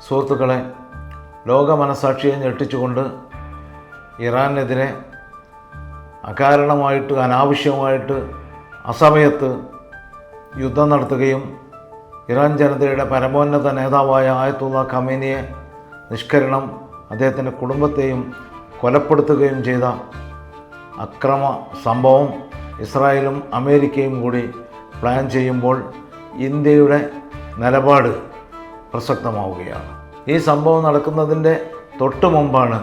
സുഹൃത്തുക്കളെ, ലോക മനസാക്ഷിയെ ഞെട്ടിച്ചുകൊണ്ട് ഇറാനെതിരെ അകാരണമായിട്ട് അനാവശ്യമായിട്ട് അസമയത്ത് യുദ്ധം നടത്തുകയും ഇറാൻ ജനതയുടെ പരമോന്നത നേതാവായ ആയത്തുള്ള ഖമേനിയെ നിഷ്കരണം അദ്ദേഹത്തിൻ്റെ കുടുംബത്തെയും കൊലപ്പെടുത്തുകയും ചെയ്ത അക്രമ സംഭവം ഇസ്രായേലും അമേരിക്കയും കൂടി പ്ലാൻ ചെയ്യുമ്പോൾ ഇന്ത്യയുടെ നിലപാട് പ്രസക്തമാവുകയാണ്. ഈ സംഭവം നടക്കുന്നതിൻ്റെ തൊട്ട് മുമ്പാണ്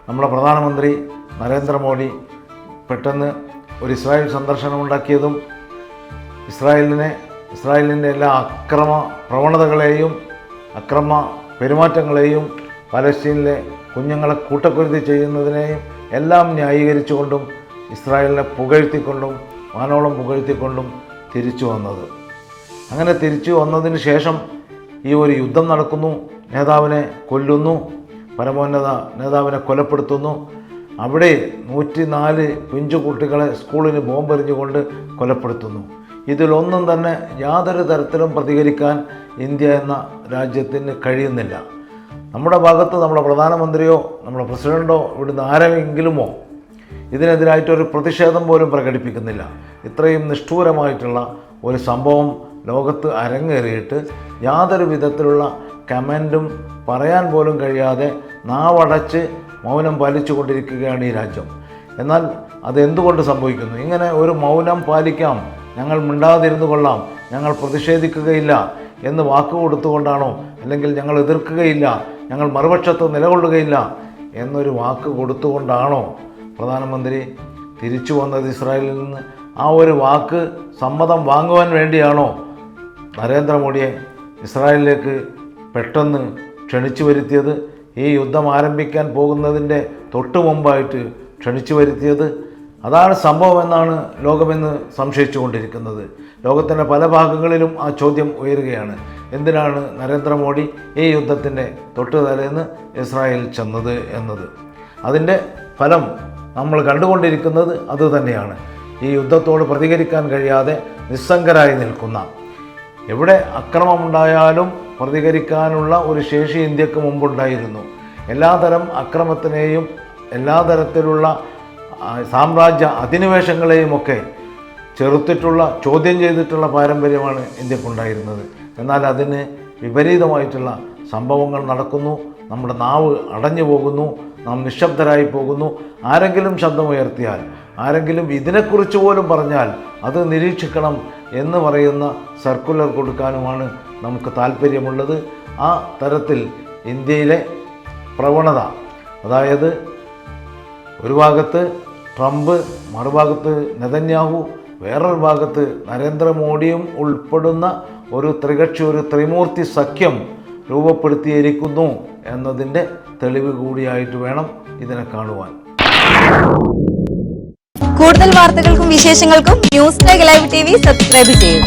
നമ്മുടെ പ്രധാനമന്ത്രി നരേന്ദ്രമോദി പെട്ടെന്ന് ഒരു ഇസ്രായേൽ സന്ദർശനമുണ്ടാക്കിയതും ഇസ്രായേലിൻ്റെ എല്ലാ അക്രമ പ്രവണതകളെയും അക്രമ പെരുമാറ്റങ്ങളെയും പലസ്തീനിലെ കുഞ്ഞുങ്ങളെ കൂട്ടക്കുരുതി ചെയ്യുന്നതിനെയും എല്ലാം ന്യായീകരിച്ചുകൊണ്ടും ഇസ്രായേലിനെ പുകഴ്ത്തിക്കൊണ്ടും വാനോളം പുകഴ്ത്തിക്കൊണ്ടും തിരിച്ചു വന്നത്. അങ്ങനെ തിരിച്ചു വന്നതിന് ശേഷം ഈ ഒരു യുദ്ധം നടക്കുന്നു, നേതാവിനെ കൊല്ലുന്നു, പരമോന്നത നേതാവിനെ കൊലപ്പെടുത്തുന്നു. അവിടെ 104 പിഞ്ചു കുട്ടികളെ സ്കൂളിന് ബോംബെറിഞ്ഞുകൊണ്ട് കൊലപ്പെടുത്തുന്നു. ഇതിലൊന്നും തന്നെ യാതൊരു തരത്തിലും പ്രതികരിക്കാൻ ഇന്ത്യ എന്ന രാജ്യത്തിന് കഴിയുന്നില്ല. നമ്മുടെ ഭാഗത്ത് നമ്മുടെ പ്രധാനമന്ത്രിയോ നമ്മുടെ പ്രസിഡൻറ്റോ ഇവിടുന്ന് ആരെങ്കിലുമോ ഇതിനെതിരായിട്ടൊരു പ്രതിഷേധം പോലും പ്രകടിപ്പിക്കുന്നില്ല. ഇത്രയും നിഷ്ഠൂരമായിട്ടുള്ള ഒരു സംഭവം ലോകത്ത് അരങ്ങേറിയിട്ട് യാതൊരു വിധത്തിലുള്ള കമൻറ്റും പറയാൻ പോലും കഴിയാതെ നാവടച്ച് മൗനം പാലിച്ചു കൊണ്ടിരിക്കുകയാണ് ഈ രാജ്യം. എന്നാൽ അതെന്തുകൊണ്ട് സംഭവിക്കുന്നു? ഇങ്ങനെ ഒരു മൗനം പാലിക്കാം, ഞങ്ങൾ മിണ്ടാതിരുന്നു കൊള്ളാം, ഞങ്ങൾ പ്രതിഷേധിക്കുകയില്ല എന്ന് വാക്ക് കൊടുത്തുകൊണ്ടാണോ, അല്ലെങ്കിൽ ഞങ്ങൾ എതിർക്കുകയില്ല, ഞങ്ങൾ മറുപക്ഷത്ത് നിലകൊള്ളുകയില്ല എന്നൊരു വാക്ക് കൊടുത്തുകൊണ്ടാണോ പ്രധാനമന്ത്രി തിരിച്ചു വന്നത് ഇസ്രായേലിൽ നിന്ന്? ആ ഒരു വാക്ക് സമ്മതം വാങ്ങുവാൻ വേണ്ടിയാണോ നരേന്ദ്രമോദിയെ ഇസ്രായേലിലേക്ക് പെട്ടെന്ന് ക്ഷണിച്ചു വരുത്തിയത്? ഈ യുദ്ധം ആരംഭിക്കാൻ പോകുന്നതിൻ്റെ തൊട്ട് മുമ്പായിട്ട് ക്ഷണിച്ചു വരുത്തിയത്? അതാണ് സംഭവമെന്നാണ് ലോകമെന്ന് സംശയിച്ചു കൊണ്ടിരിക്കുന്നത്. ലോകത്തിൻ്റെ പല ഭാഗങ്ങളിലും ആ ചോദ്യം ഉയരുകയാണ്. എന്തിനാണ് നരേന്ദ്രമോദി ഈ യുദ്ധത്തിൻ്റെ തൊട്ട് തലേന്ന് ഇസ്രായേൽ ചെന്നത് എന്നത്? അതിൻ്റെ ഫലം നമ്മൾ കണ്ടുകൊണ്ടിരിക്കുന്നത് അതുതന്നെയാണ്. ഈ യുദ്ധത്തോട് പ്രതികരിക്കാൻ കഴിയാതെ നിസ്സംഗരായി നിൽക്കുന്ന, എവിടെ അക്രമമുണ്ടായാലും പ്രതികരിക്കാനുള്ള ഒരു ശേഷി ഇന്ത്യക്ക് മുമ്പുണ്ടായിരുന്നു. എല്ലാതരം അക്രമത്തിനെയും എല്ലാ തരത്തിലുള്ള സാമ്രാജ്യ അധിനിവേശങ്ങളെയുമൊക്കെ ചെറുത്തിട്ടുള്ള, ചോദ്യം ചെയ്തിട്ടുള്ള പാരമ്പര്യമാണ് ഇന്ത്യക്കുണ്ടായിരുന്നത്. എന്നാൽ അതിന് വിപരീതമായിട്ടുള്ള സംഭവങ്ങൾ നടക്കുന്നു. നമ്മുടെ നാവ് അടഞ്ഞു പോകുന്നു, നാം നിശബ്ദരായി പോകുന്നു. ആരെങ്കിലും ശബ്ദമുയർത്തിയാൽ, ആരെങ്കിലും ഇതിനെക്കുറിച്ച് പോലും പറഞ്ഞാൽ അത് നിരീക്ഷിക്കണം എന്ന് പറയുന്ന സർക്കുലർ കൊടുക്കാനുമാണ് നമുക്ക് താല്പര്യമുള്ളത്. ആ തരത്തിൽ ഇന്ത്യയിലെ പ്രവണത, അതായത് ഒരു ഭാഗത്ത് ട്രംപ്, മറുഭാഗത്ത് നെതന്യാഹു, വേറൊരു ഭാഗത്ത് നരേന്ദ്രമോദിയും ഉൾപ്പെടുന്ന ഒരു ത്രിമൂർത്തി സഖ്യം രൂപപ്പെടുത്തിയിരിക്കുന്നു എന്നതിൻ്റെ തെളിവ് കൂടിയായിട്ട് വേണം ഇതിനെ കാണുവാൻ. കൂടുതൽ വാർത്തകൾക്കും വിശേഷങ്ങൾക്കും ന്യൂസ് ലൈവ് TV സബ്സ്ക്രൈബ് ചെയ്യൂ.